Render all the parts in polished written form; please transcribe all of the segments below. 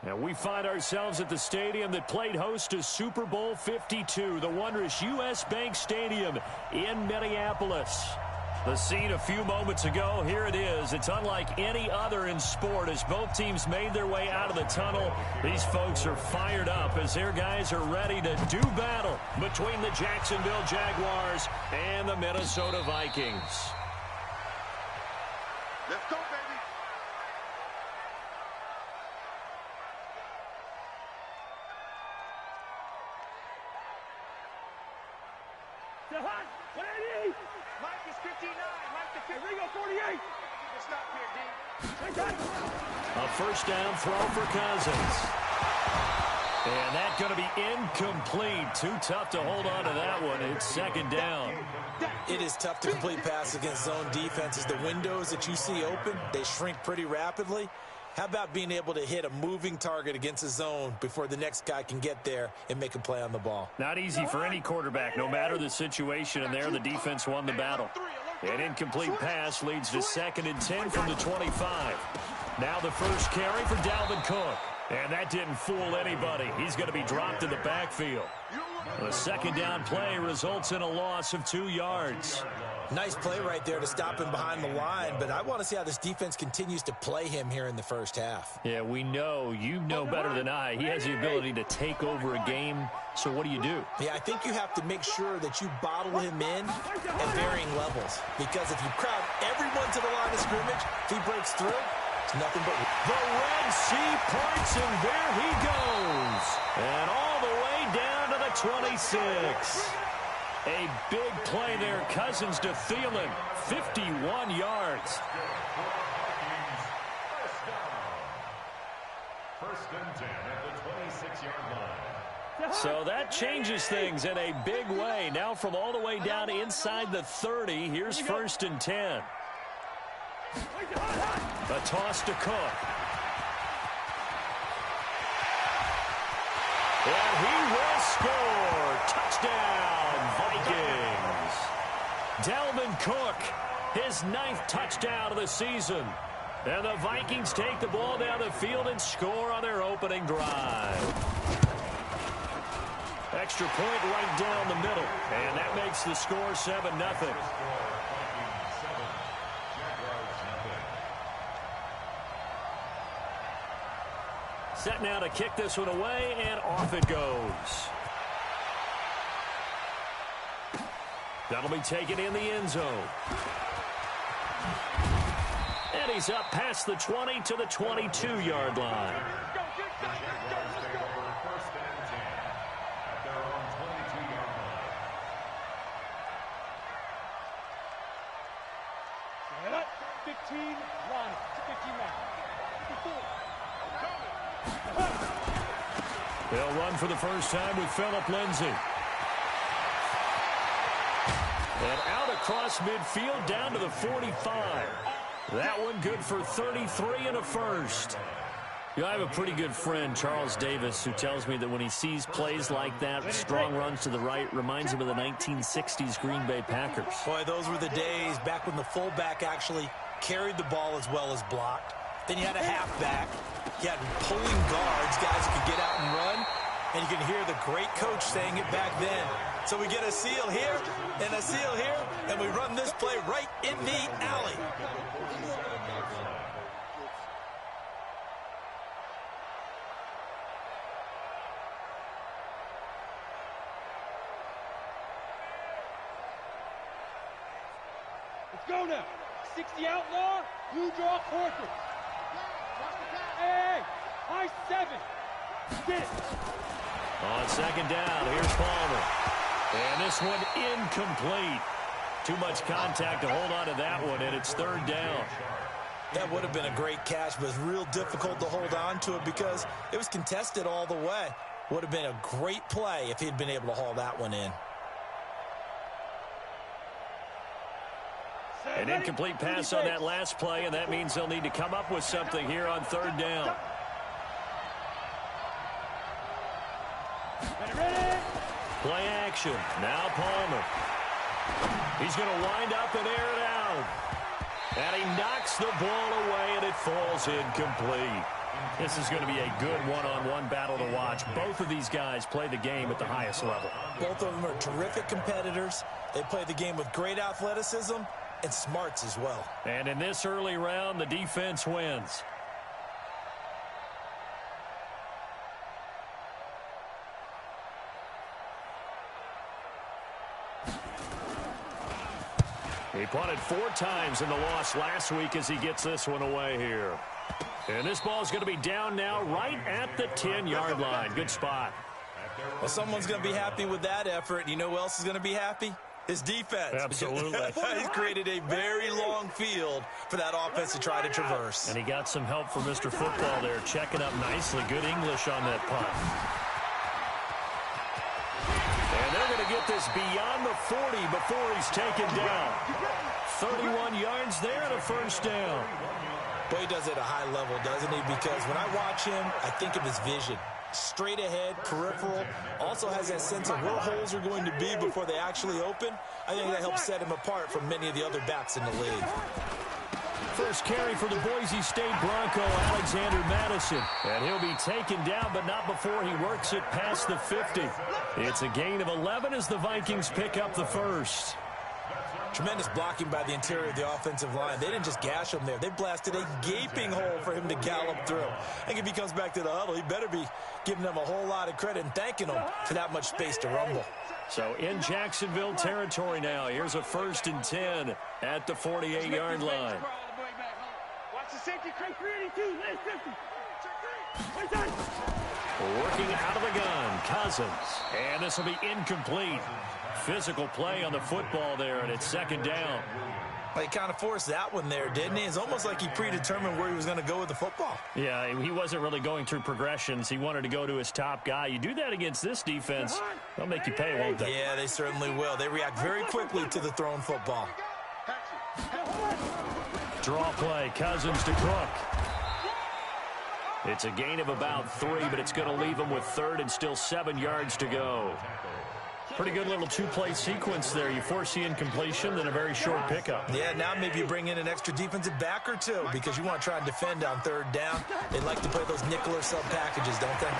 And we find ourselves at the stadium that played host to Super Bowl 52, the wondrous U.S. Bank Stadium in Minneapolis. The scene a few moments ago, here it is. It's unlike any other in sport as both teams made their way out of the tunnel. These folks are fired up as their guys are ready to do battle between the Jacksonville Jaguars and the Minnesota Vikings. Let's go, baby. Mike is 59. Mike the 50. Ringo 48. Stop here, D. A first down throw for Cousins. And that's going to be incomplete. Too tough to hold on to that one. It's second down. It is tough to complete pass against zone defenses. The windows that you see open, they shrink pretty rapidly. How about being able to hit a moving target against a zone before the next guy can get there and make a play on the ball? Not easy for any quarterback, no matter the situation, and there the defense won the battle. An incomplete pass leads to 2nd and 10 from the 25. Now the first carry for Dalvin Cook. And that didn't fool anybody. He's going to be dropped in the backfield. The second down play results in a loss of 2 yards. Nice play right there to stop him behind the line, but I want to see how this defense continues to play him here in the first half. Yeah, we know. You know better than I. He has the ability to take over a game. So what do you do? Yeah, I think you have to make sure that you bottle him in at varying levels. Because if you crowd everyone to the line of scrimmage, if he breaks through, it's nothing but... The Red Sea parts, and there he goes. And all the way down to the 26. A big play there. Cousins to Thielen. 51 yards. First and 10 at the 26-yard line. So that changes things in a big way. Now from all the way down inside the 30, here's 1st and 10. A toss to Cook. And he will score. Touchdown, Vikings. Dalvin Cook, his 9th touchdown of the season. And the Vikings take the ball down the field and score on their opening drive. Extra point right down the middle. And that makes the score 7-0. Set now to kick this one away, and off it goes. That'll be taken in the end zone. And he's up past the 20 to the 22-yard line. First and 10 at their own 22-yard line. 15 line. 15 line. 54. They'll run for the first time with Phillip Lindsay. And out across midfield down to the 45. That one good for 33 and a first. You know, I have a pretty good friend, Charles Davis, who tells me that when he sees plays like that, strong runs to the right, reminds him of the 1960s Green Bay Packers. Boy, those were the days back when the fullback actually carried the ball as well as blocked. Then you had a halfback. You had pulling guards, guys who could get out and run. And you can hear the great coach saying it back then. So we get a seal here and a seal here, and we run this play right in the alley. Let's go now. 60 outlaw, blue draw portrait. Hey, high 7. Get it. On second down, here's Palmer. And this one incomplete. Too much contact to hold on to that one, and it's 3rd down. That would have been a great catch, but it was real difficult to hold on to it because it was contested all the way. Would have been a great play if he'd been able to haul that one in. An incomplete pass on that last play, and that means they'll need to come up with something here on 3rd down. Play action. Now Palmer. He's going to wind up and air it out. And he knocks the ball away, and it falls incomplete. This is going to be a good one-on-one battle to watch. Both of these guys play the game at the highest level. Both of them are terrific competitors. They play the game with great athleticism and smarts as well. And in this early round, the defense wins. He punted 4 times in the loss last week as he gets this one away here. And this ball is going to be down now right at the 10-yard line. Good spot. Well, someone's going to be happy with that effort. You know who else is going to be happy? His defense. Absolutely. He's created a very long field for that offense to try to traverse. And he got some help from Mr. Football there, checking up nicely. Good English on that punt. And they're going to get this beyond the 40 before he's taken down. 31 yards there and a first down. Boy, he does it at a high level, doesn't he? Because when I watch him, I think of his vision. Straight ahead, peripheral, also has that sense of where holes are going to be before they actually open. I think that helps set him apart from many of the other backs in the league. First carry for the Boise State Bronco, Alexander Madison. And he'll be taken down, but not before he works it past the 50. It's a gain of 11 as the Vikings pick up the first. Tremendous blocking by the interior of the offensive line. They didn't just gash him there. They blasted a gaping hole for him to gallop through. I think if he comes back to the huddle, he better be giving them a whole lot of credit and thanking them for that much space to rumble. So in Jacksonville territory now. Here's a 1st and 10 at the 48-yard line. Watch the safety, Craig 382, last 50. Working out of the gun, Cousins. And this will be incomplete. Physical play on the football there, and it's 2nd down. Well, he kind of forced that one there, didn't he? It's almost like he predetermined where he was going to go with the football. Yeah, he wasn't really going through progressions. He wanted to go to his top guy. You do that against this defense, they'll make you pay, won't they? Yeah, they certainly will. They react very quickly to the thrown football. Draw play, Cousins to Cook. It's a gain of about 3, but it's going to leave him with 3rd and still 7 yards to go. Pretty good little 2-play sequence there. You force the incompletion, then a very short pickup. Yeah, now maybe you bring in an extra defensive back or two because you want to try and defend on 3rd down. They like to play those nickel or sub packages, don't they?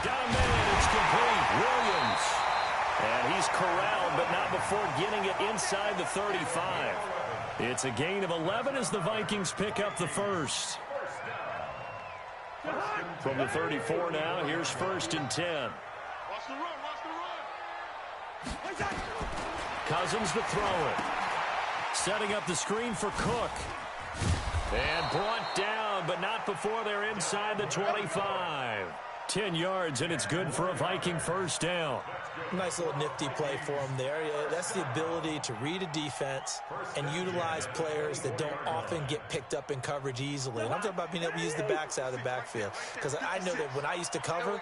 Down man, it's complete. Williams. And he's corralled, but not before getting it inside the 35. It's a gain of 11 as the Vikings pick up the first. From the 34 now, here's 1st and 10. Watch the run, Cousins to throw it. Setting up the screen for Cook. And brought down, but not before they're inside the 25. 10 yards, and it's good for a Viking first down. Nice little nifty play for him there. Yeah, that's the ability to read a defense and utilize players that don't often get picked up in coverage easily. And I'm talking about being able to use the backs out of the backfield. Because I know that when I used to cover,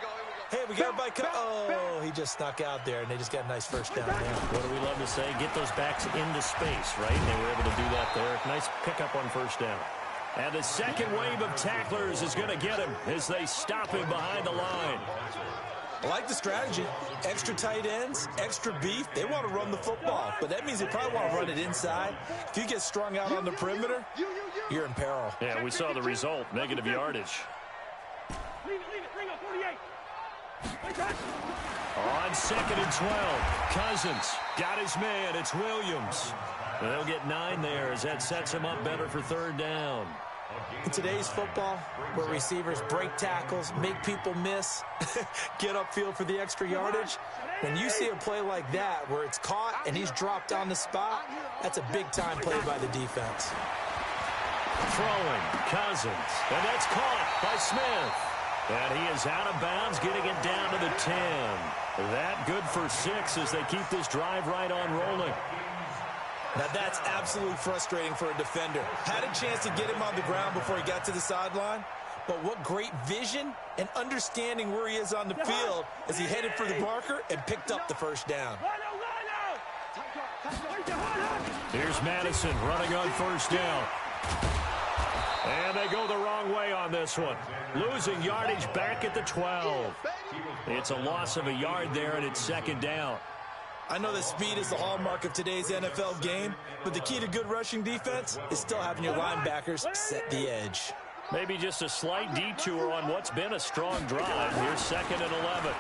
hey, we got everybody. Oh, he just snuck out there, and they just got a nice first down there. What do we love to say? Get those backs into space, right? And they were able to do that there. Nice pickup on first down. And the second wave of tacklers is going to get him as they stop him behind the line. I like the strategy. Extra tight ends, extra beef. They want to run the football, but that means they probably want to run it inside. If you get strung out on the perimeter, you're in peril. Yeah, we saw the result, negative yardage. Leave it, Ringo, 48. On 2nd and 12, Cousins got his man. It's Williams. They'll get 9 there as that sets him up better for 3rd down. In today's football, where receivers break tackles, make people miss, get upfield for the extra yardage, when you see a play like that where it's caught and he's dropped on the spot, that's a big-time play by the defense. Throwing, Cousins, and that's caught by Smith. And he is out of bounds, getting it down to the 10. That good for 6 as they keep this drive right on rolling. Now that's absolutely frustrating for a defender. Had a chance to get him on the ground before he got to the sideline, but what great vision and understanding where he is on the field as he headed for the marker and picked up the first down. Here's Madison running on first down. And they go the wrong way on this one. Losing yardage back at the 12. It's a loss of a yard there, and it's 2nd down. I know that speed is the hallmark of today's NFL game, but the key to good rushing defense is still having your linebackers set the edge. Maybe just a slight detour on what's been a strong drive. Here's 2nd and 11.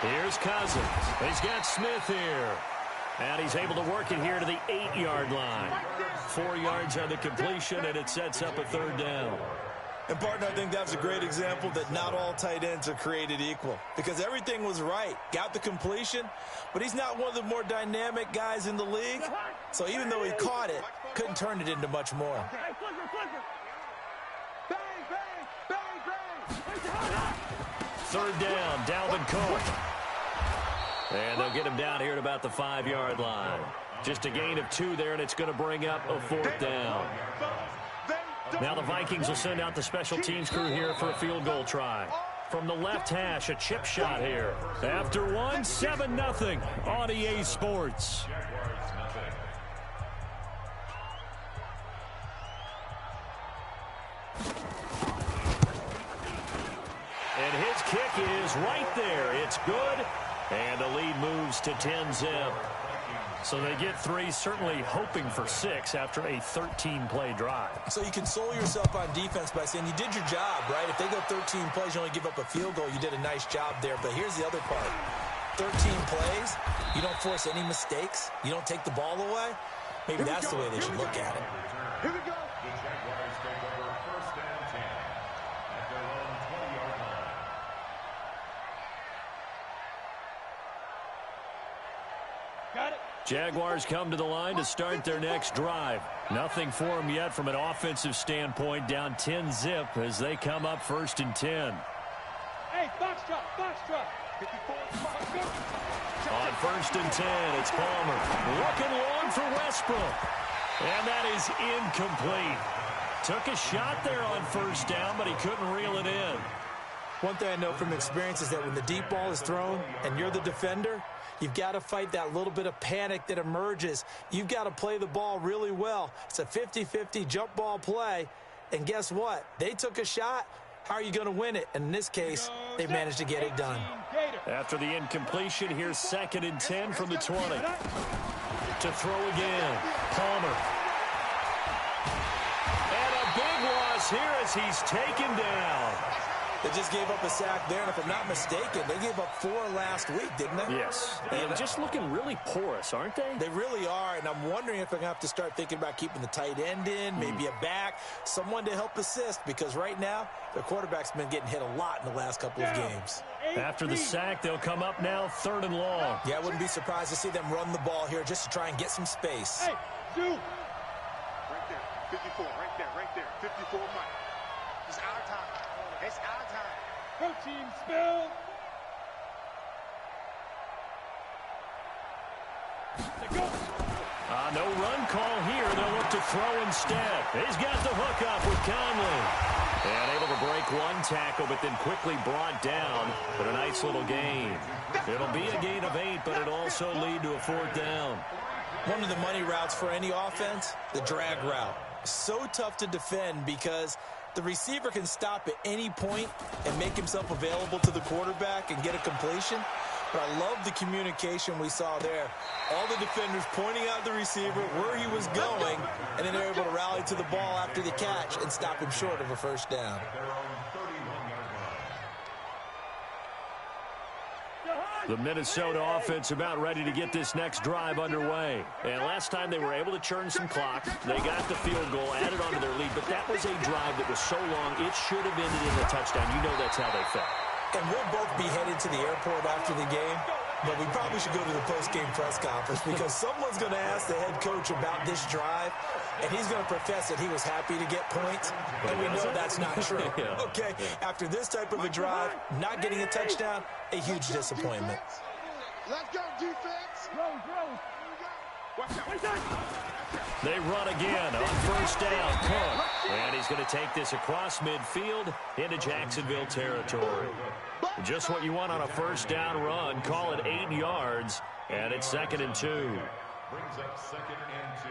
Here's Cousins. He's got Smith here. And he's able to work it here to the 8-yard line. 4 yards on the completion, and it sets up a 3rd down. And, partner, I think that's a great example that not all tight ends are created equal. Because everything was right. Got the completion, but he's not one of the more dynamic guys in the league. So even though he caught it, couldn't turn it into much more. Third down, Dalvin Cook. And they'll get him down here at about the 5-yard line. Just a gain of 2 there, and it's going to bring up a 4th down. Now the Vikings will send out the special teams crew here for a field goal try. From the left hash, a chip shot here. After 1, 7-0 on EA Sports. And his kick is right there. It's good. And the lead moves to 10-zip. So they get 3, certainly hoping for 6 after a 13-play drive. So you console yourself on defense by saying you did your job, right? If they go 13 plays, you only give up a field goal, you did a nice job there. But here's the other part. 13 plays, you don't force any mistakes, you don't take the ball away. Maybe that's the way they should look at it. Here we go. The Jaguars take over 1st and 10 at their own 20-yard line. Got it. Jaguars come to the line to start their next drive. Nothing for them yet from an offensive standpoint, down 10-zip as they come up 1st and 10. Hey, box drop, box drop. 54, On 1st and 10, it's Palmer. Looking long for Westbrook. And that is incomplete. Took a shot there on 1st down, but he couldn't reel it in. One thing I know from experience is that when the deep ball is thrown and you're the defender, you've got to fight that little bit of panic that emerges. You've got to play the ball really well. It's a 50-50 jump ball play. And guess what? They took a shot. How are you going to win it? And in this case, they managed to get it done. After the incompletion, here's 2nd and 10 from the 20. To throw again, Palmer. And a big loss here as he's taken down. They just gave up a sack there, and if I'm not mistaken, they gave up 4 last week, didn't they? Yes. And just looking really porous, aren't they? They really are, and I'm wondering if they're going to have to start thinking about keeping the tight end in, maybe a back, someone to help assist, because right now, their quarterback's been getting hit a lot in the last couple of games. After the sack, they'll come up now 3rd and long. Yeah, I wouldn't be surprised to see them run the ball here just to try and get some space. Hey, dude. Right there, 54, right there, 54, Mike. It's our time. It's our time. Go team, spill. Go. No run call here. They'll look to throw instead. He's got the hook up with Conley. And able to break 1 tackle, but then quickly brought down. But a nice little gain. It'll be a gain of 8, but it'll also lead to a 4th down. One of the money routes for any offense, the drag route. So tough to defend because the receiver can stop at any point and make himself available to the quarterback and get a completion. But I love the communication we saw there. All the defenders pointing out the receiver where he was going, and then they're able to rally to the ball after the catch and stop him short of a 1st down. The Minnesota offense about ready to get this next drive underway. And last time they were able to churn some clock. They got the field goal, added on to their lead, but that was a drive that was so long, it should have ended in a touchdown. You know that's how they felt. And we'll both be headed to the airport after the game, but we probably should go to the post-game press conference because someone's going to ask the head coach about this drive, and he's going to profess that he was happy to get points, and we know that's not true. Okay, after this type of a drive, not getting a touchdown, a huge disappointment. Let's go, defense. They run again on 1st down. Cook. And he's going to take this across midfield into Jacksonville territory. Just what you want on a 1st down run. Call it 8 yards. And it's 2nd and 2. Brings up 2nd and 2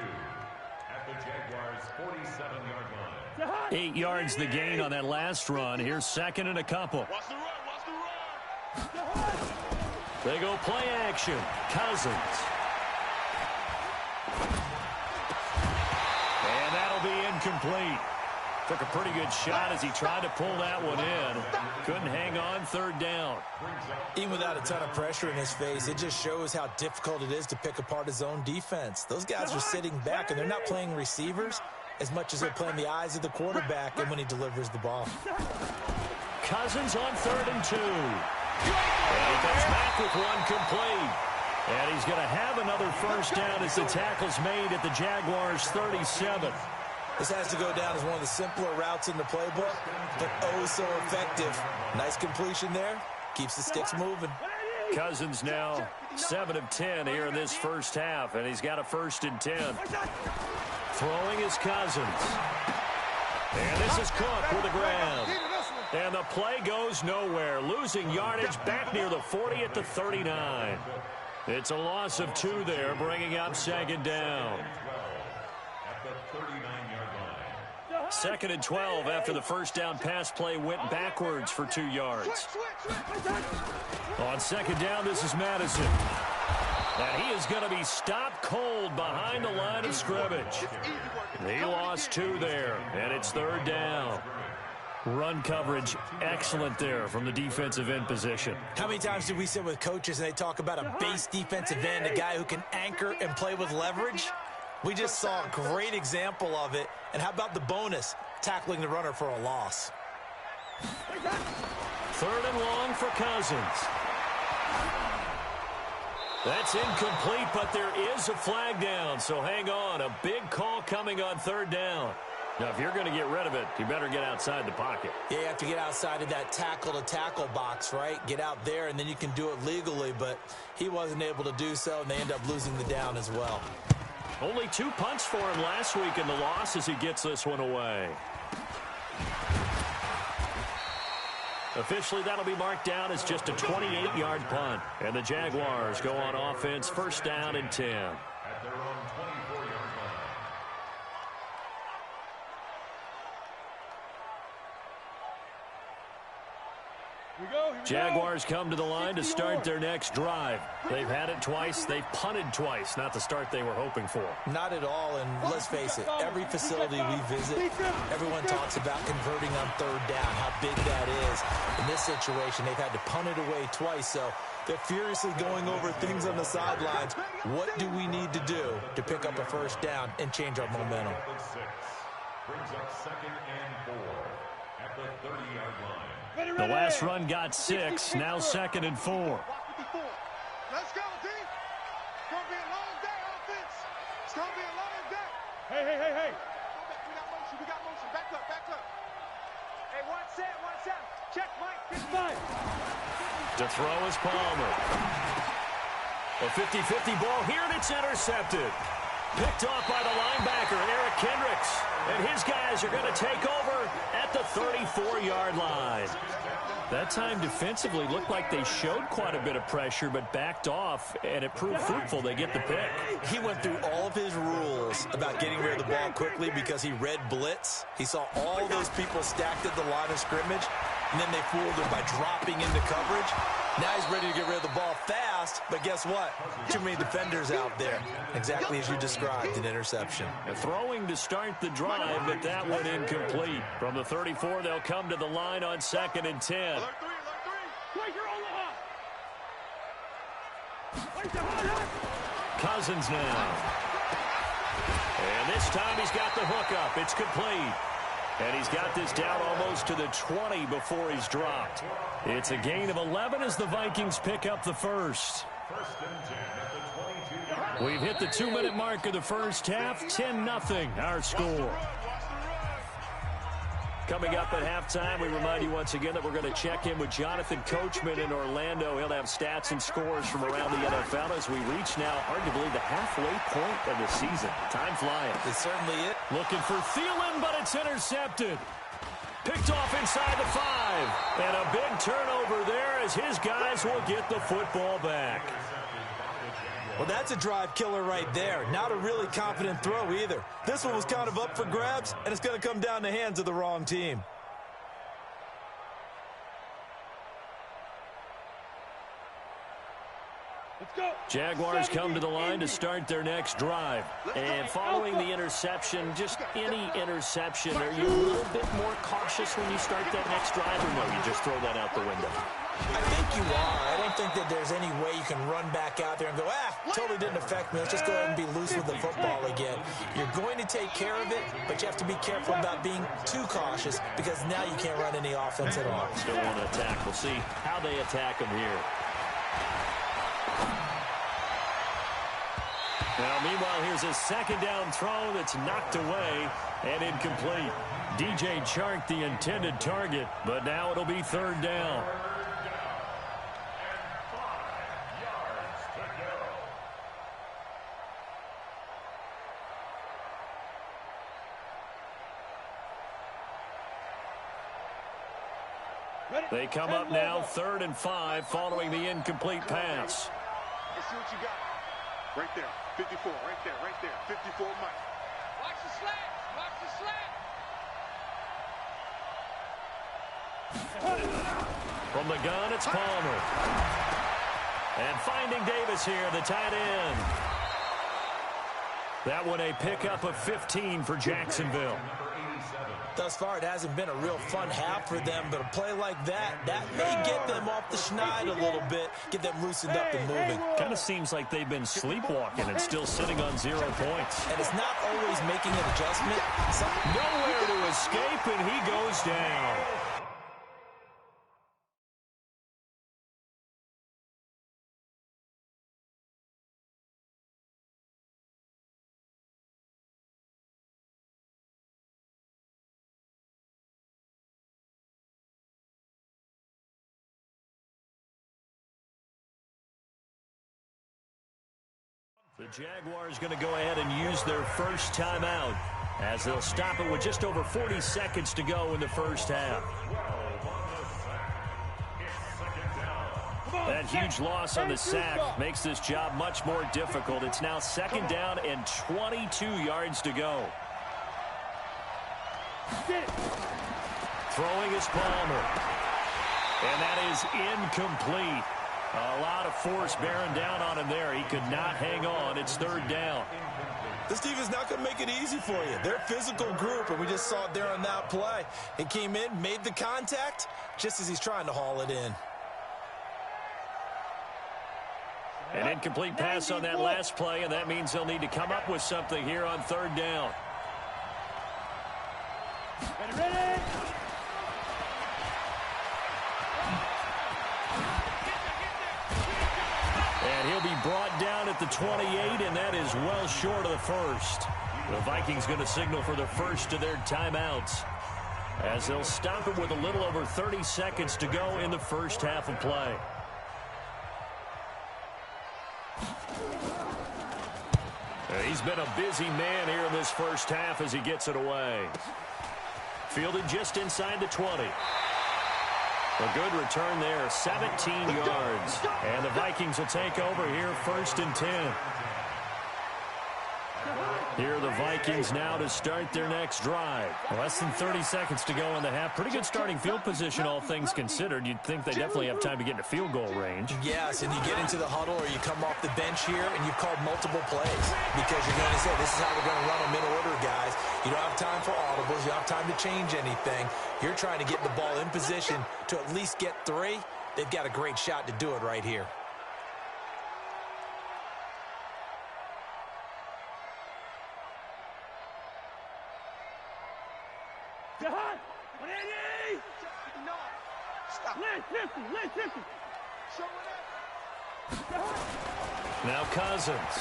at the Jaguars' 47-yard line. 8 yards the gain on that last run. Here's 2nd and a couple. Watch the run. They go play action. Cousins. And that'll be incomplete. Took a pretty good shot as he tried to pull that one in. Couldn't hang on, third down. Even without a ton of pressure in his face, it just shows how difficult it is to pick apart his own defense. Those guys are sitting back, and they're not playing receivers as much as they're playing the eyes of the quarterback and when he delivers the ball. Cousins on 3rd and 2. And he comes back with one complete. And he's going to have another first down as the tackle's made at the Jaguars' 37. This has to go down as one of the simpler routes in the playbook, but oh so effective. Nice completion there. Keeps the sticks moving. Cousins now 7 of 10 here in this first half, and he's got a 1st and 10. Throwing is Cousins. And this is Cook with a grab. And the play goes nowhere. Losing yardage back near the 40 at the 39. It's a loss of 2 there, bringing up 2nd down. 2nd and 12 after the first down pass play went backwards for 2 yards. On 2nd down, this is Madison. And he is going to be stopped cold behind the line of scrimmage. He lost 2 there, and it's 3rd down. Run coverage excellent there from the defensive end position. How many times do we sit with coaches and they talk about a base defensive end, a guy who can anchor and play with leverage? We just saw a great example of it. And how about the bonus, tackling the runner for a loss? 3rd and long for Cousins. That's incomplete, but there is a flag down, so hang on. A big call coming on 3rd down. Now, if you're going to get rid of it, you better get outside the pocket. Yeah, you have to get outside of that tackle-to-tackle box, right? Get out there, and then you can do it legally, but he wasn't able to do so, and they end up losing the down as well. Only 2 punts for him last week in the loss as he gets this one away. Officially, that'll be marked down as just a 28-yard punt. And the Jaguars go on offense, 1st down and 10. At their own 24-yard line. Jaguars come to the line to start their next drive. They've had it twice. They've punted twice. Not the start they were hoping for. Not at all, and let's face it, every facility we visit, everyone talks about converting on 3rd down, how big that is. In this situation, they've had to punt it away twice, so they're furiously going over things on the sidelines. What do we need to do to pick up a 1st down and change our momentum? Brings up 2nd and 4 at the 30-yard line. The last run got 6, now 2nd and 4. Let's go, D. It's going to be a long day, offense. It's going to be a long day. Hey. We got motion. Back up. Hey, one set. Check, Mike. Get 5. To throw is Palmer. A 50-50 ball here, and it's intercepted. Picked off by the linebacker, Eric Kendricks. And his guys are going to take over at the 34-yard line. That time defensively looked like they showed quite a bit of pressure but backed off, and it proved fruitful. They get the pick. He went through all of his rules about getting rid of the ball quickly because he read blitz. He saw all those people stacked at the line of scrimmage, and then they fooled him by dropping into coverage. Now he's ready to get rid of the ball fast, but guess what? Too many defenders out there. Exactly as you described, an interception. Throwing to start the drive, but that one incomplete. From the 34, they'll come to the line on 2nd and 10. Cousins now. And this time he's got the hook up. It's complete. And he's got this down almost to the 20 before he's dropped. It's a gain of 11 as the Vikings pick up the 1st. We've hit the 2-minute mark of the first half. 10-0 our score. Coming up at halftime, we remind you once again that we're going to check in with Jonathan Coachman in Orlando. He'll have stats and scores from around the NFL as we reach now, hard to believe, the halfway point of the season. Time flying. It's certainly it. Looking for Thielen, but it's intercepted. Picked off inside the 5. And a big turnover there as his guys will get the football back. Well, that's a drive killer right there. Not a really confident throw either. This one was kind of up for grabs, and it's going to come down the hands of the wrong team. Jaguars come to the line to start their next drive. And following the interception, just any interception, are you a little bit more cautious when you start that next drive, or no, you just throw that out the window? I think you are. I don't think that there's any way you can run back out there and go, totally didn't affect me. Let's just go ahead and be loose with the football again. You're going to take care of it, but you have to be careful about being too cautious because now you can't run any offense at all. Still want to attack. We'll see how they attack them here. Now, meanwhile, here's a second down throw that's knocked away and incomplete. DJ Chark, the intended target, but now it'll be third down. They come up now 3rd and 5 following the incomplete pass. Let's see what you got. Right there, 54, right there, 54 Mike. Watch the slats, watch the slats. From the gun, it's Palmer. And finding Davis here, the tight end. That one a pickup of 15 for Jacksonville. Thus far, it hasn't been a real fun half for them, but a play like that may get them off the schneid a little bit, get them loosened up and moving. Kind of seems like they've been sleepwalking and still sitting on 0 points. And it's not always making an adjustment. Nowhere to escape, and he goes down. The Jaguars going to go ahead and use their first timeout as they'll stop it with just over 40 seconds to go in the first half. That huge loss on the sack makes this job much more difficult. It's now 2nd down and 22 yards to go. Throwing is Palmer. And that is incomplete. A lot of force bearing down on him there. He could not hang on. It's 3rd down. This defense is not going to make it easy for you. They're a physical group, and we just saw it there on that play. He came in, made the contact, just as he's trying to haul it in. An incomplete pass on that last play, and that means they'll need to come up with something here on 3rd down. Ready? And he'll be brought down at the 28, and that is well short of the first. The Vikings going to signal for the first of their timeouts as they'll stop it with a little over 30 seconds to go in the first half of play. He's been a busy man here in this first half as he gets it away. Fielded just inside the 20. A good return there, 17 yards. And the Vikings will take over here 1st and 10. Here are the Vikings now to start their next drive. Less than 30 seconds to go in the half. Pretty good starting field position, all things considered. You'd think they definitely have time to get into field goal range. Yes, and you get into the huddle or you come off the bench here and you've called multiple plays because you're going to say, this is how we're going to run them in order, guys. You don't have time for audibles. You don't have time to change anything. You're trying to get the ball in position to at least get 3. They've got a great shot to do it right here. Now Cousins.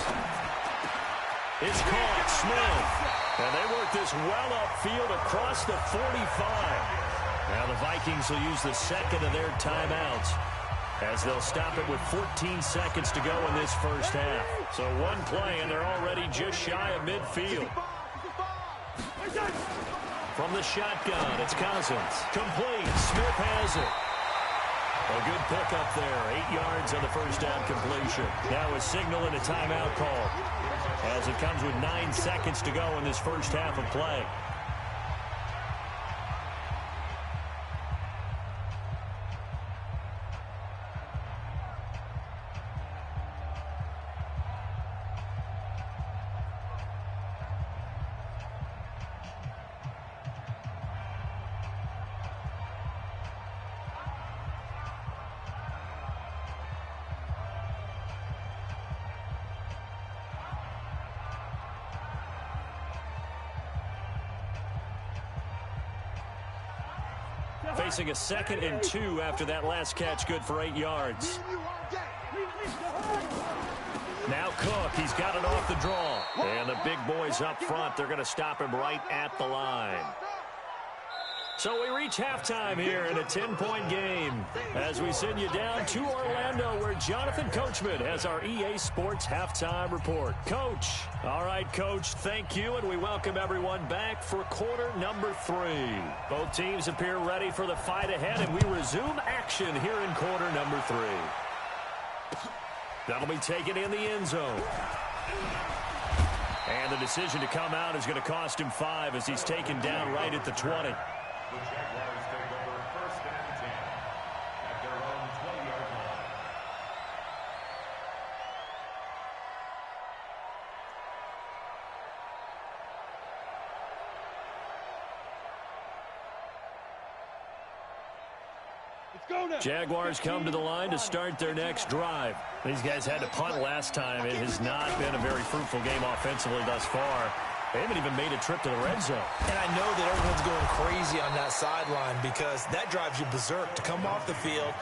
It's caught. Smith. And they work this well upfield across the 45. Now the Vikings will use the second of their timeouts as they'll stop it with 14 seconds to go in this first half. So one play, and they're already just shy of midfield. From the shotgun, it's Cousins. Complete. Smith has it. A good pickup there. 8 yards on the first down completion. Now a signal and a timeout call as it comes with 9 seconds to go in this first half of play. Facing a 2nd and 2 after that last catch, good for 8 yards. Now Cook, he's got it off the draw. And the big boys up front, they're going to stop him right at the line. So we reach halftime here in a 10-point game as we send you down to Orlando where Jonathan Coachman has our EA Sports halftime report. Coach. All right, Coach, thank you, and we welcome everyone back for quarter number 3. Both teams appear ready for the fight ahead, and we resume action here in quarter number 3. That'll be taken in the end zone. And the decision to come out is going to cost him 5 as he's taken down right at the 20. The Jaguars take over 1st and 10 at their own 20-yard line. Let's go now. Jaguars come to the line to start their next drive. These guys had to punt last time. It has not been a very fruitful game offensively thus far. They haven't even made a trip to the red zone. And I know that everyone's going crazy on that sideline because that drives you berserk to come off the field,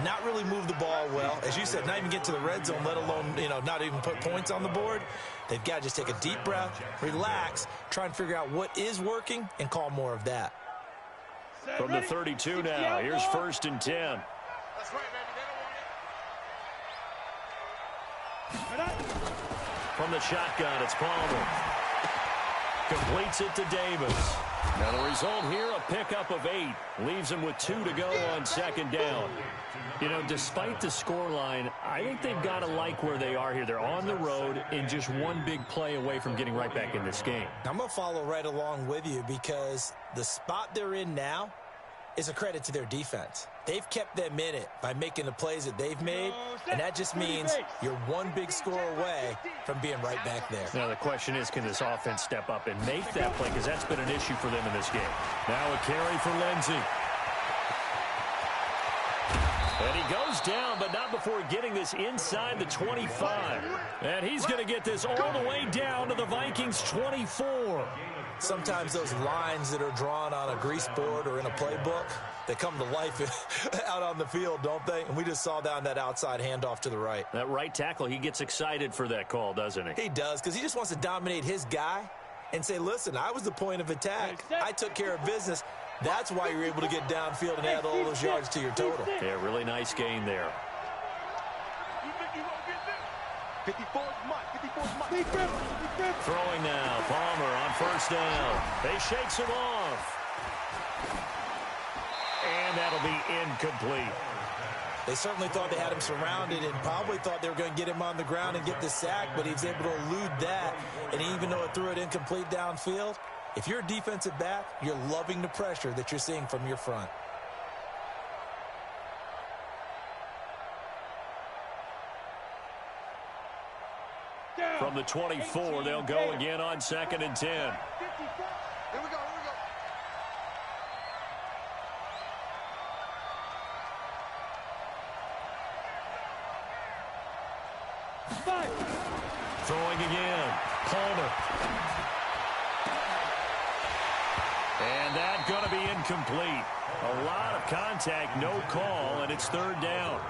not really move the ball well. As you said, not even get to the red zone, let alone, not even put points on the board. They've got to just take a deep breath, relax, try and figure out what is working, and call more of that. From the 32 now, here's 1st and 10. That's right, baby. They don't want it. From the shotgun, it's Palmer. Completes it to Davis. Now the result here, a pickup of 8. Leaves him with 2 to go on 2nd down. Despite the scoreline, I think they've got to like where they are here. They're on the road and just one big play away from getting right back in this game. I'm going to follow right along with you because the spot they're in now is a credit to their defense. They've kept them in it by making the plays that they've made, and that just means you're one big score away from being right back there. Now the question is, can this offense step up and make that play? Because that's been an issue for them in this game. Now a carry for Lindsey. And he goes down, but not before getting this inside the 25. And he's going to get this all the way down to the Vikings' 24. Sometimes those lines that are drawn on a grease board or in a playbook, they come to life out on the field, don't they? And we just saw down that outside handoff to the right. That right tackle, he gets excited for that call, doesn't he? He does, because he just wants to dominate his guy and say, listen, I was the point of attack. I took care of business. That's why you're able to get downfield and add all those yards to your total. Yeah, really nice gain there. 54's Mike. Throwing now. Palmer on 1st down. They shakes him off. And that'll be incomplete. They certainly thought they had him surrounded and probably thought they were going to get him on the ground and get the sack, but he was able to elude that. And even though it threw it incomplete downfield, if you're a defensive back, you're loving the pressure that you're seeing from your front. From the 24, they'll go again on 2nd and 10. Here we go. Throwing again. Palmer. And that's going to be incomplete. A lot of contact, no call, and it's 3rd down.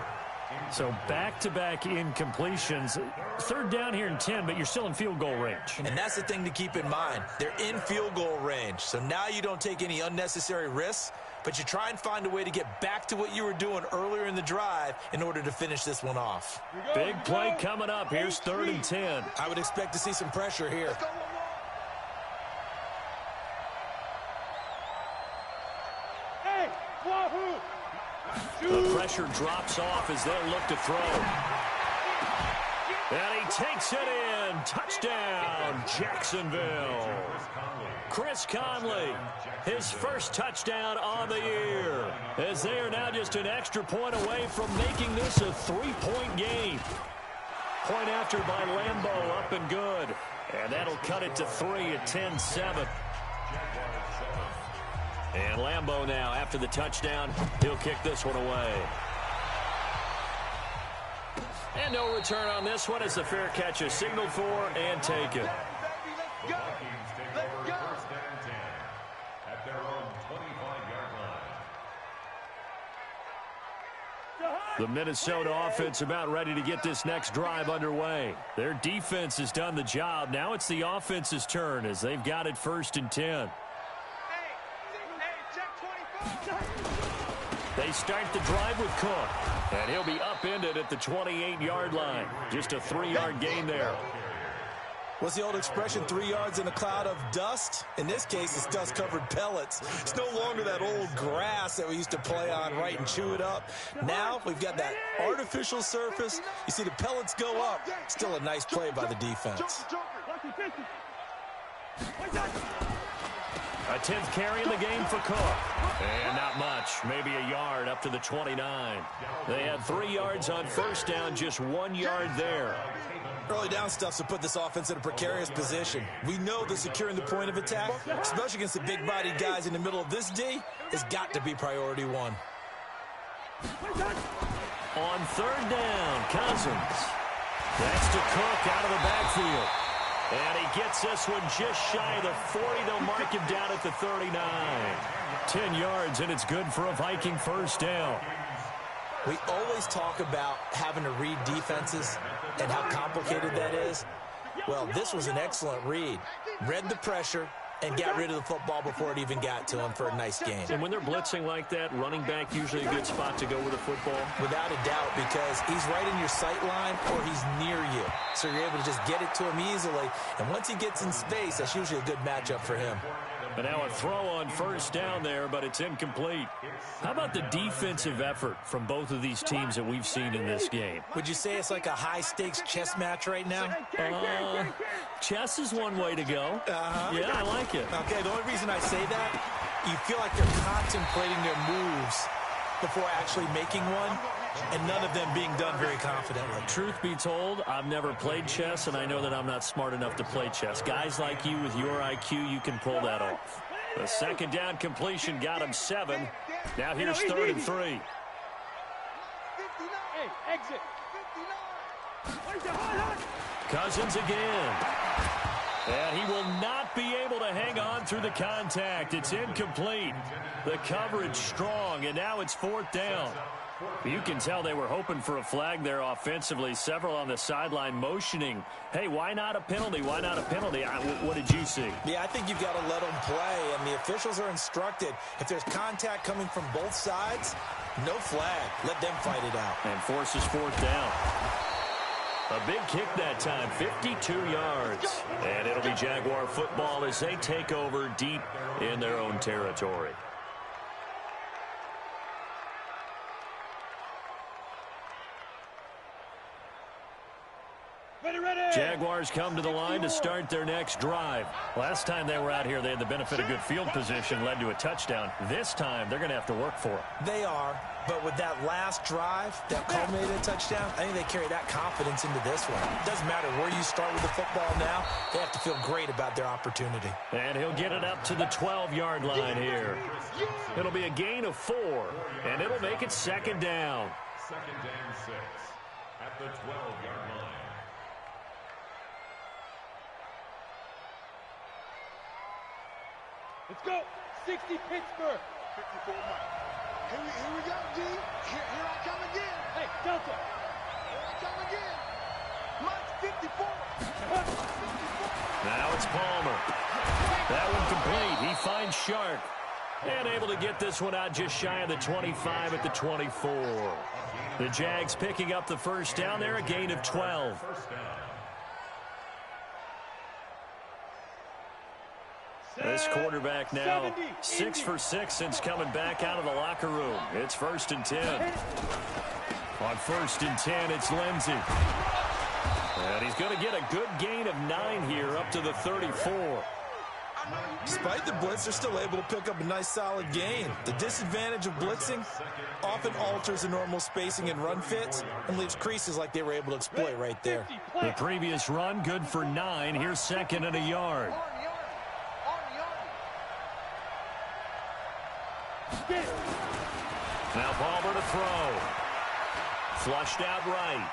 So back-to-back incompletions. 3rd down here in 10, but you're still in field goal range. And that's the thing to keep in mind. They're in field goal range. So now you don't take any unnecessary risks, but you try and find a way to get back to what you were doing earlier in the drive in order to finish this one off. Big play coming up. Here's 3rd and 10. I would expect to see some pressure here. Hey, Wahoo! The pressure drops off as they'll look to throw. And he takes it in. Touchdown, Jacksonville. Chris Conley, his first touchdown on the year, as they are now just an extra point away from making this a 3-point game. Point after by Lambeau, up and good. And that'll cut it to 3 at 10-7. And Lambeau now, after the touchdown, he'll kick this one away. And no return on this one as the fair catch is signaled for and taken. The Vikings take over 1st and 10 at their own 25-yard line. The Minnesota offense about ready to get this next drive underway. Their defense has done the job. Now it's the offense's turn as they've got it 1st and 10. They start the drive with Cook, and he'll be upended at the 28-yard line. Just a 3-yard gain there. What's the old expression, 3 yards in a cloud of dust? In this case, it's dust-covered pellets. It's no longer that old grass that we used to play on, right, and chew it up. Now we've got that artificial surface. You see the pellets go up. Still a nice play by the defense. A 10th carry in the game for Cook. And not much, maybe a yard up to the 29. They had 3 yards on 1st down, just 1 yard there. Early down stuff to put this offense in a precarious position. We know that securing the point of attack, especially against the big-bodied guys in the middle of this D, has got to be priority 1. On 3rd down, Cousins. That's to Cook out of the backfield. And he gets this one just shy of the 40. They'll mark him down at the 39. 10 yards, and it's good for a Viking 1st down. We always talk about having to read defenses and how complicated that is. Well, this was an excellent read. Read the pressure and got rid of the football before it even got to him for a nice game. And when they're blitzing like that, running back usually a good spot to go with a football? Without a doubt, because he's right in your sight line or he's near you. So you're able to just get it to him easily. And once he gets in space, that's usually a good matchup for him. And now a throw on 1st down there, but it's incomplete. How about the defensive effort from both of these teams that we've seen in this game? Would you say it's like a high-stakes chess match right now? Chess is one way to go. Yeah, I like it. Okay, the only reason I say that, you feel like they're contemplating their moves before actually making one, and none of them being done very confidently. Truth be told, I've never played chess, and I know that I'm not smart enough to play chess. Guys like you with your IQ, you can pull that off. The 2nd down completion got him 7. Now here's 3rd and 3. Hey, exit. Cousins again. And he will not be able to hang on through the contact. It's incomplete. The coverage strong, and now it's 4th down. You can tell they were hoping for a flag there offensively. Several on the sideline motioning. Hey, why not a penalty? Why not a penalty? What did you see? Yeah, I think you've got to let them play, and the officials are instructed. If there's contact coming from both sides, no flag. Let them fight it out. And forces 4th down. A big kick that time, 52 yards. And it'll be Jaguar football as they take over deep in their own territory. Jaguars come to the line to start their next drive. Last time they were out here, they had the benefit of good field position, led to a touchdown. This time, they're going to have to work for it. They are, but with that last drive, that culminated touchdown, I think they carry that confidence into this one. It doesn't matter where you start with the football now. They have to feel great about their opportunity. And he'll get it up to the 12-yard line here. It'll be a gain of 4, and it'll make it 2nd down. 2nd and 6 at the 12-yard line. Let's go. 60 Pittsburgh. 54 Mike. Here we go, D. Here I come again. Hey, Delta. Here I come again. Mike, 54. Now it's Palmer. That one complete. He finds Sharp. And able to get this one out just shy of the 25 at the 24. The Jags picking up the 1st down there, a gain of 12. This quarterback now 6 for 6 since coming back out of the locker room. It's 1st and 10. On 1st and 10, it's Lindsey. And he's going to get a good gain of 9 here up to the 34. Despite the blitz, they're still able to pick up a nice solid gain. The disadvantage of blitzing often alters the normal spacing and run fits and leaves creases like they were able to exploit right there. The previous run good for 9. Here's 2nd and a yard. Now Palmer to throw. Flushed out right.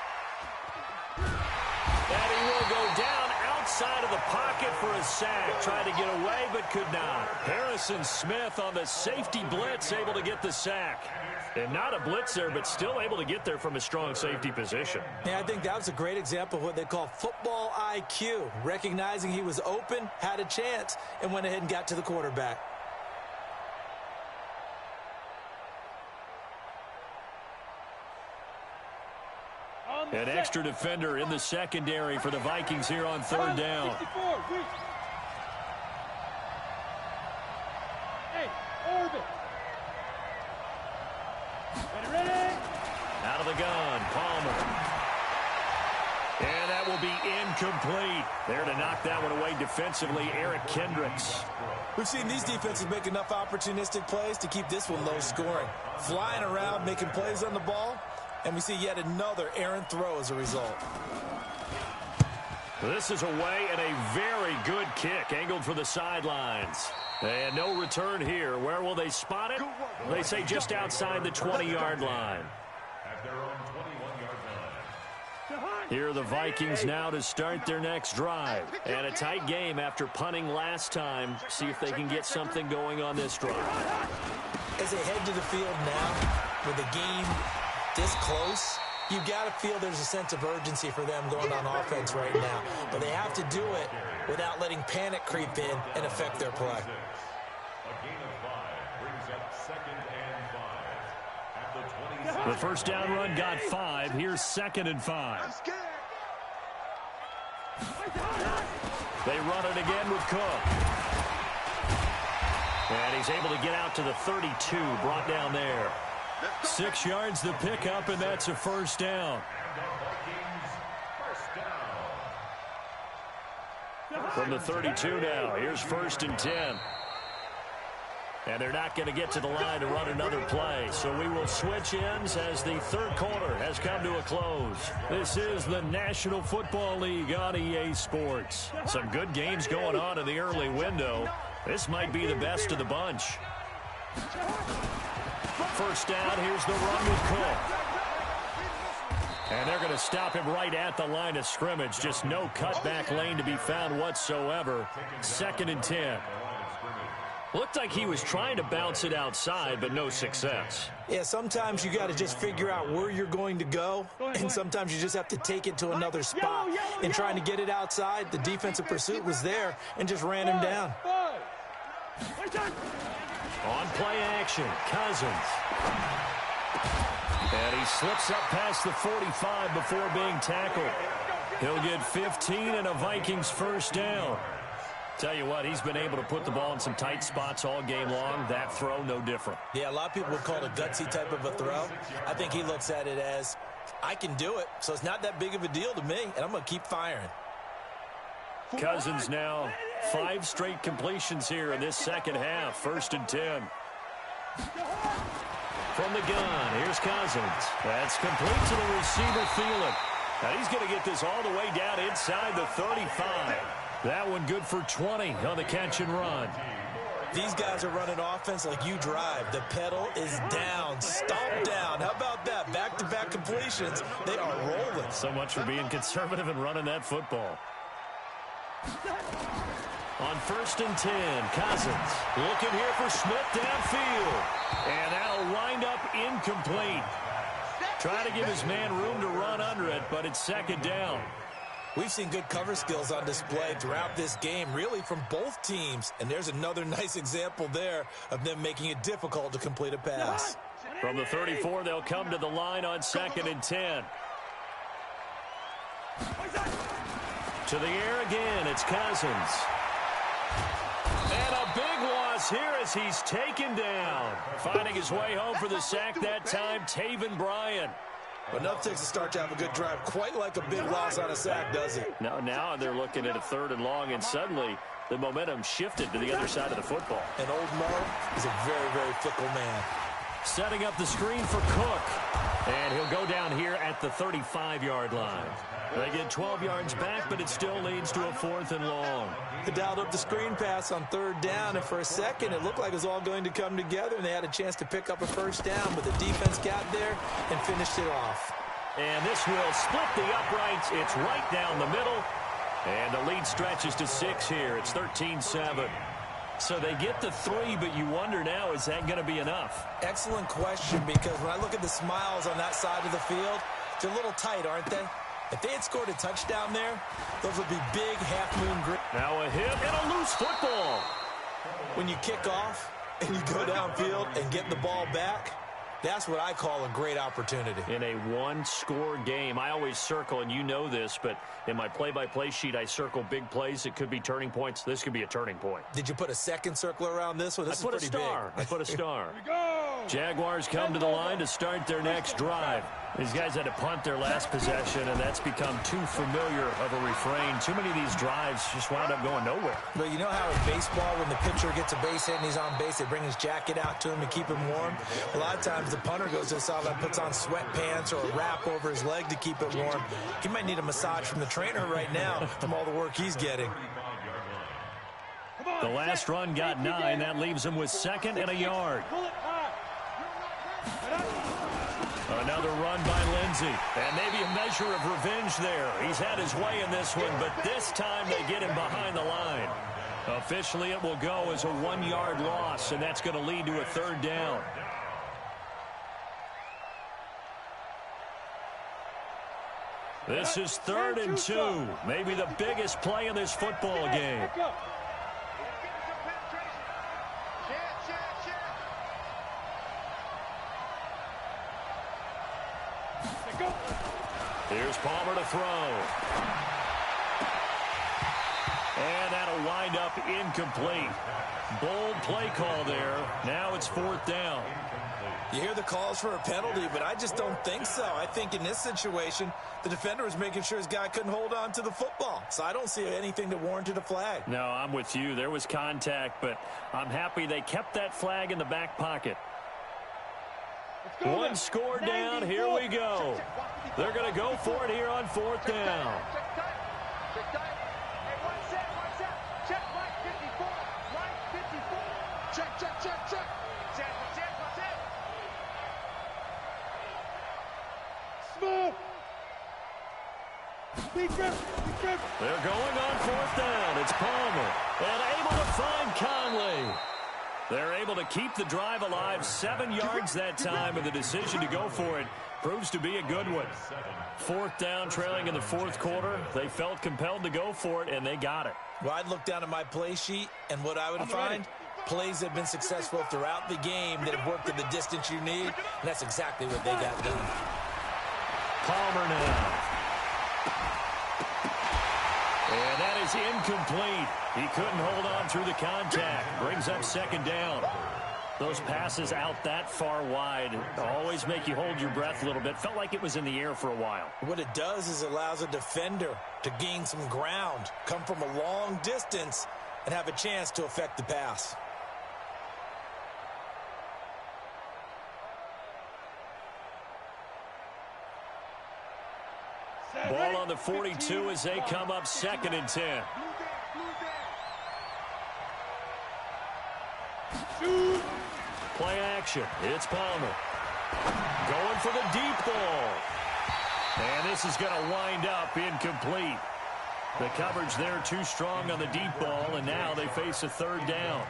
And he will go down inside of the pocket for a sack. Tried to get away, but could not. Harrison Smith on the safety blitz, able to get the sack. And not a blitz there, but still able to get there from a strong safety position. Yeah, I think that was a great example of what they call football IQ. Recognizing he was open, had a chance, and went ahead and got to the quarterback. An extra defender in the secondary for the Vikings here on third down. Hey, orbit. Ready? Out of the gun, Palmer. And that will be incomplete. There to knock that one away defensively, Eric Kendricks. We've seen these defenses make enough opportunistic plays to keep this one low scoring. Flying around, making plays on the ball. And we see yet another errant throw as a result. This is away and a very good kick angled for the sidelines. And no return here. Where will they spot it? They say just outside the 20-yard line. At their own 21-yard line. Here are the Vikings now to start their next drive. And a tight game after punting last time. See if they can get something going on this drive. As they head to the field now, with the game this close, you got to feel there's a sense of urgency for them going on offense right now. But they have to do it without letting panic creep in and affect their play. A gain of 5 brings up 2nd and 5 at the 27. The first down run got 5. Here's 2nd and 5. They run it again with Cook. And he's able to get out to the 32, brought down there. 6 yards the pickup, and that's a first down. From the 32 now, here's 1st and 10. And they're not going to get to the line to run another play. So we will switch ends as the third quarter has come to a close. This is the National Football League on EA Sports. Some good games going on in the early window. This might be the best of the bunch. First down, here's the run with Cook. And they're going to stop him right at the line of scrimmage. Just no cutback lane to be found whatsoever. 2nd and 10. Looked like he was trying to bounce it outside, but no success. Yeah, sometimes you got to just figure out where you're going to go, and sometimes you just have to take it to another spot. In trying to get it outside, the defensive pursuit was there and just ran him down. On play action, Cousins. And he slips up past the 45 before being tackled. He'll get 15 and a Vikings first down. Tell you what, he's been able to put the ball in some tight spots all game long. That throw, no different. Yeah, a lot of people would call it a gutsy type of a throw. I think he looks at it as, I can do it, so it's not that big of a deal to me, and I'm going to keep firing. Cousins now 5 straight completions here in this second half. 1st and 10. From the gun, here's Cousins. That's complete to the receiver, Thielen. Now he's going to get this all the way down inside the 35. That one good for 20 on the catch and run. These guys are running offense like you drive. The pedal is down, stomp down. How about that? Back-to-back completions. They are rolling. So much for being conservative and running that football. On 1st and 10, Cousins looking here for Smith downfield. And that'll wind up incomplete. Trying to give his man room to run under it, but it's 2nd down. We've seen good cover skills on display throughout this game, really from both teams. And there's another nice example there of them making it difficult to complete a pass. From the 34, they'll come to the line on 2nd and 10. To the air again, it's Cousins. And a big loss here as he's taken down. Finding his way home for the sack that time, Taven Bryan. But enough takes to start to have a good drive. Quite like a big loss on a sack, does it? Now they're looking at a 3rd and long, and suddenly the momentum shifted to the other side of the football. And old Mo is a very, very fickle man. Setting up the screen for Cook. And he'll go down here at the 35-yard line. They get 12 yards back, but it still leads to a 4th and long. They dialed up the screen pass on 3rd down, and for a second it looked like it was all going to come together, and they had a chance to pick up a first down, but the defense got there and finished it off. And this will split the uprights. It's right down the middle. And the lead stretches to 6 here. It's 13-7. So they get the 3, but you wonder now, is that going to be enough? Excellent question, because when I look at the smiles on that side of the field, they're a little tight, aren't they? If they had scored a touchdown there, those would be big half-moon green. Now a hit and a loose football. When you kick off and you go downfield and get the ball back, that's what I call a great opportunity. In a one-score game, I always circle, and you know this, but in my play-by-play sheet, I circle big plays. It could be turning points. This could be a turning point. Did you put a second circle around this one? This I put a star. I put a star. Here we go. Jaguars come to the line to start their next drive. These guys had to punt their last possession, and that's become too familiar of a refrain. Too many of these drives just wound up going nowhere. But you know how in baseball, when the pitcher gets a base hit and he's on base, they bring his jacket out to him to keep him warm? A lot of times the punter goes to the sideline, puts on sweatpants or a wrap over his leg to keep it warm. He might need a massage from the trainer right now from all the work he's getting. The last run got 9. That leaves him with 2nd and a yard. Another run by Lindsey. And maybe a measure of revenge there. He's had his way in this one, but this time they get him behind the line. Officially, it will go as a 1-yard loss, and that's going to lead to a 3rd down. This is 3rd and 2. Maybe the biggest play in this football game. Here's Palmer to throw. And that'll wind up incomplete. Bold play call there. Now it's 4th down. You hear the calls for a penalty, but I just don't think so. I think in this situation, the defender was making sure his guy couldn't hold on to the football. So I don't see anything that warranted a flag. No, I'm with you. There was contact, but I'm happy they kept that flag in the back pocket. One score down. Here we go. They're going to go for it here on 4th down. They're going on 4th down. It's Palmer. And able to find Conley. They're able to keep the drive alive. 7 yards that time, and the decision to go for it proves to be a good one. 4th down, trailing in the 4th quarter. They felt compelled to go for it, and they got it. Well, I'd look down at my play sheet, and what I would find, plays that have been successful throughout the game that have worked at the distance you need, and that's exactly what they got done. Palmer now. And that is incomplete. He couldn't hold on through the contact. Brings up 2nd down. Those passes out that far wide always make you hold your breath a little bit. Felt like it was in the air for a while. What it does is it allows a defender to gain some ground, come from a long distance, and have a chance to affect the pass. Ball on the 42 as they come up 2nd and 10. Play action. It's Palmer. Going for the deep ball. And this is going to wind up incomplete. The coverage there too strong on the deep ball, and now they face a 3rd down.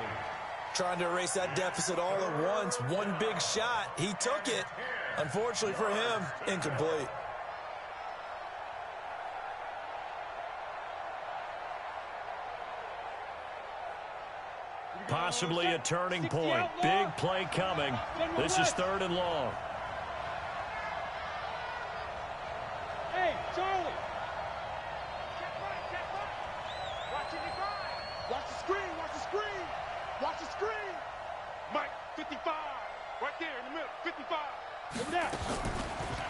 Trying to erase that deficit all at once. One big shot. He took it. Unfortunately for him, incomplete. Possibly a turning point. Big play coming. This is 3rd and long. Hey, Charlie. Watch the screen. Watch the screen. Watch the screen. Mike, 55. Right there in the middle. 55. Look at that.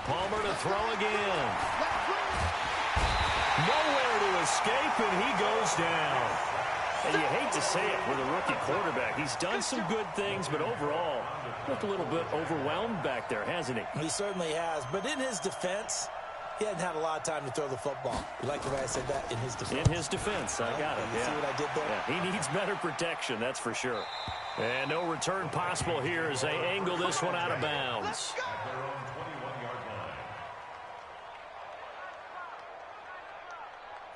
Palmer to throw again. Nowhere to escape, and he goes down. And you hate to say it with a rookie quarterback. He's done some good things, but overall, looked a little bit overwhelmed back there, hasn't he? He certainly has. But in his defense, he hadn't had a lot of time to throw the football. You like the way I said that? In his defense. In his defense. I got it. You see what I did there? Yeah, he needs better protection, that's for sure. And no return possible here as they angle this one out of bounds. Their own 21-yard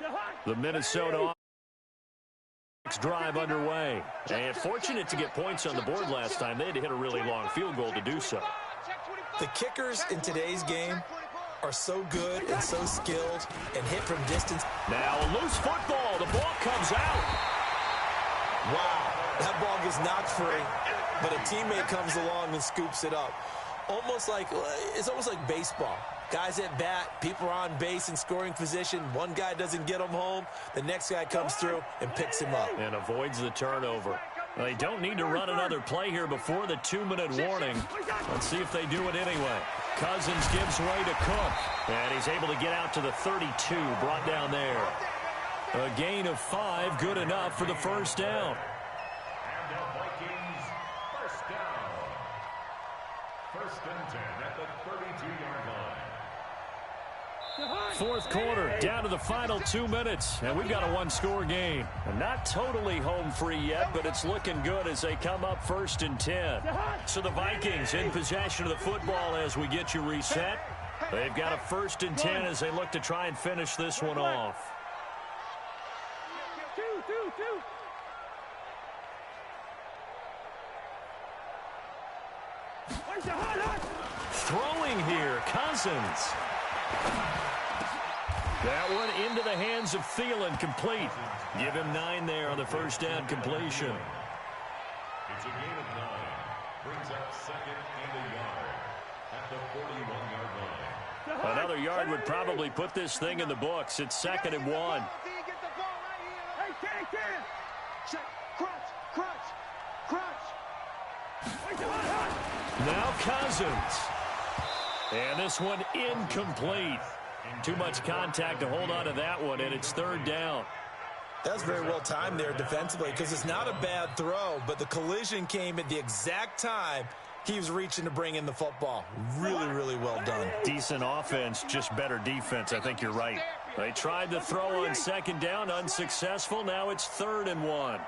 line. The Minnesota drive underway. And fortunate to get points on the board last time. They had to hit a really long field goal to do so. The kickers in today's game are so good and so skilled and hit from distance. Now a loose football. The ball comes out. Wow, that ball gets knocked free, but a teammate comes along and scoops it up. It's almost like baseball. Guys at bat, people are on base in scoring position. One guy doesn't get him home. The next guy comes through and picks him up. And avoids the turnover. They don't need to run another play here before the 2-minute warning. Let's see if they do it anyway. Cousins gives way to Cook. And he's able to get out to the 32, brought down there. A gain of 5, good enough for the first down. And the Vikings first down. First and 10 at the 32-yard line. Fourth quarter, down to the final 2 minutes, and we've got a one-score game. And not totally home free yet, but it's looking good as they come up first and 10. So the Vikings in possession of the football as we get you reset. They've got a first and 10 as they look to try and finish this one off. Throwing here, Cousins. That one into the hands of Thielen, complete. Give him 9 there on the first down completion. It's a gain of 9. Brings up second and a yard at the 41-yard line. Another yard would probably put this thing in the books. It's second and 1. Now Cousins. And this one incomplete. Too much contact to hold on to that one, and it's third down. That's very well timed there defensively because it's not a bad throw, but the collision came at the exact time he was reaching to bring in the football. Really, really well done. Decent offense, just better defense. I think you're right. They tried to throw on second down, unsuccessful. Now it's third and 1.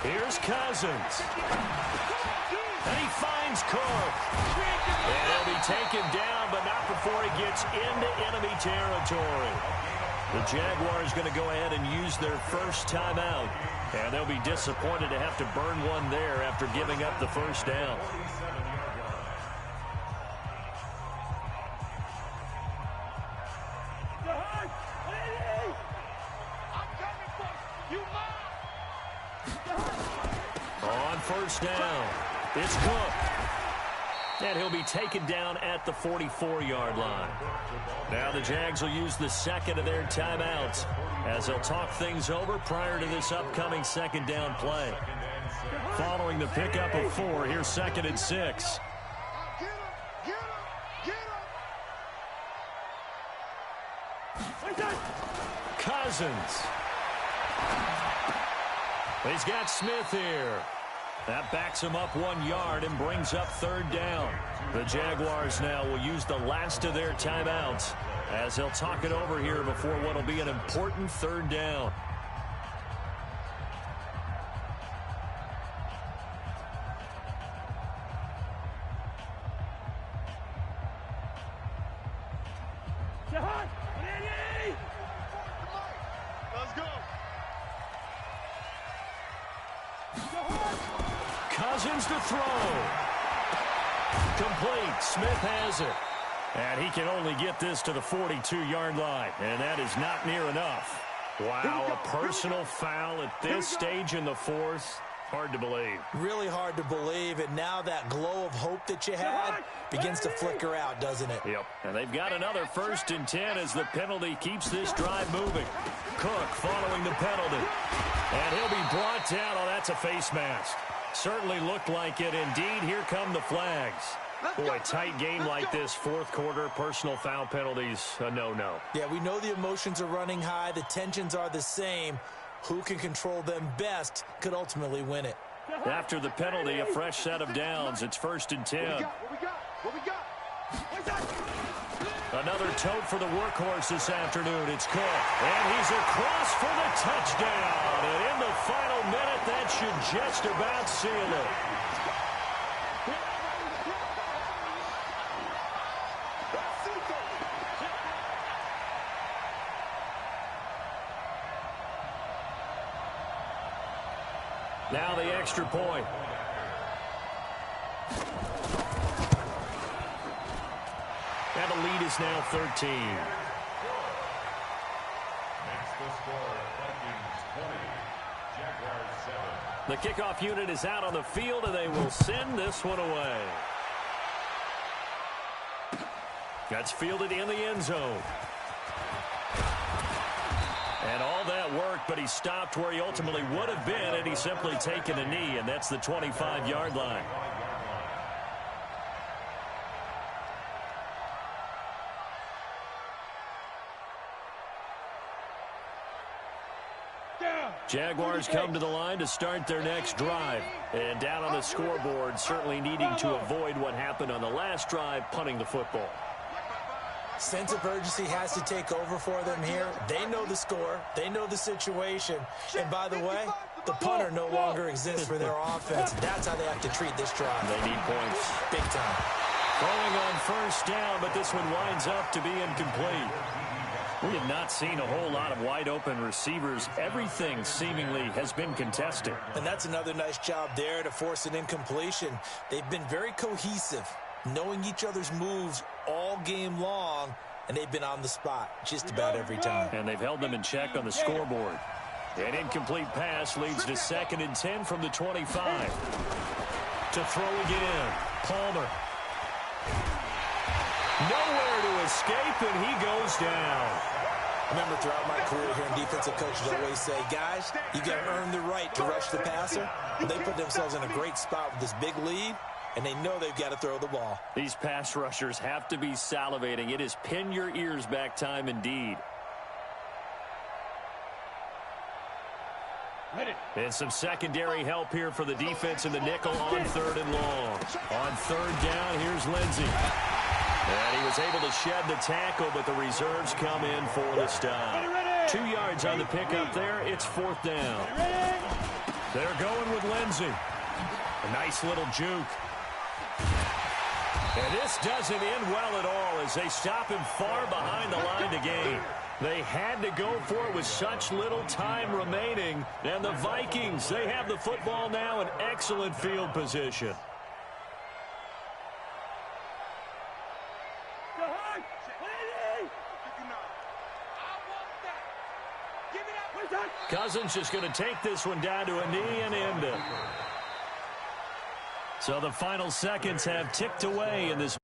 Here's Cousins. And he finds Cook. And he'll be taken down, but not before he gets into enemy territory. The Jaguars going to go ahead and use their first timeout. And they'll be disappointed to have to burn one there after giving up the first down. On first down, it's Cook. And he'll be taken down at the 44-yard line. Now the Jags will use the second of their timeouts as they'll talk things over prior to this upcoming second down play. Following the pickup of 4, here's second and 6. Cousins. He's got Smith here. That backs him up 1 yard and brings up third down. The Jaguars now will use the last of their timeouts as they'll talk it over here before what will be an important third down. Cousins to throw. Complete. Smith has it. And he can only get this to the 42-yard line. And that is not near enough. Wow, a personal foul at this stage in the fourth. Hard to believe. Really hard to believe. And now that glow of hope that you had begins to flicker out, doesn't it? Yep. And they've got another first and 10 as the penalty keeps this drive moving. Cook following the penalty. And he'll be brought down. Oh, that's a face mask. Certainly looked like it. Indeed, here come the flags. Boy, a tight game like this, fourth quarter, personal foul penalties, a no-no. Yeah, we know the emotions are running high. The tensions are the same. Who can control them best could ultimately win it. After the penalty, a fresh set of downs. It's first and 10. Another tote for the workhorse this afternoon. It's Cook. And he's across for the touchdown. And in the final minute, that should just about seal it. extra point. And the lead is now 13. Makes the score Vikings 20, Jaguars 7. The kickoff unit is out on the field, and they will send this one away. That's fielded in the end zone. And all that worked, but he stopped where he ultimately would have been had he simply taken a knee, and that's the 25-yard line. Jaguars come to the line to start their next drive. And down on the scoreboard, certainly needing to avoid what happened on the last drive, punting the football. Sense of urgency has to take over for them here. They know the score. They know the situation. And by the way, the punter no longer exists for their offense. That's how they have to treat this drive. They need points. Big time. Throwing on first down, but this one winds up to be incomplete. We have not seen a whole lot of wide-open receivers. Everything seemingly has been contested. And that's another nice job there to force an incompletion. They've been very cohesive, knowing each other's moves all game long, and they've been on the spot just about every time. And they've held them in check on the scoreboard. An incomplete pass leads to 2nd and 10 from the 25. To throw again, Palmer. Nowhere to escape, and he goes down. I remember throughout my career here, defensive coaches always say, guys, you got to earn the right to rush the passer. They put themselves in a great spot with this big lead, and they know they've got to throw the ball. These pass rushers have to be salivating. It is pin your ears back time indeed. And some secondary help here for the defense in the nickel on 3rd and long. On 3rd down, here's Lindsey. And he was able to shed the tackle, but the reserves come in for the stop. 2 yards on the pickup there. It's 4th down. They're going with Lindsey. A nice little juke. And this doesn't end well at all as they stop him far behind the line to gain. They had to go for it with such little time remaining. And the Vikings, they have the football now in excellent field position. Cousins just going to take this one down to a knee and end it. So the final seconds have ticked away in this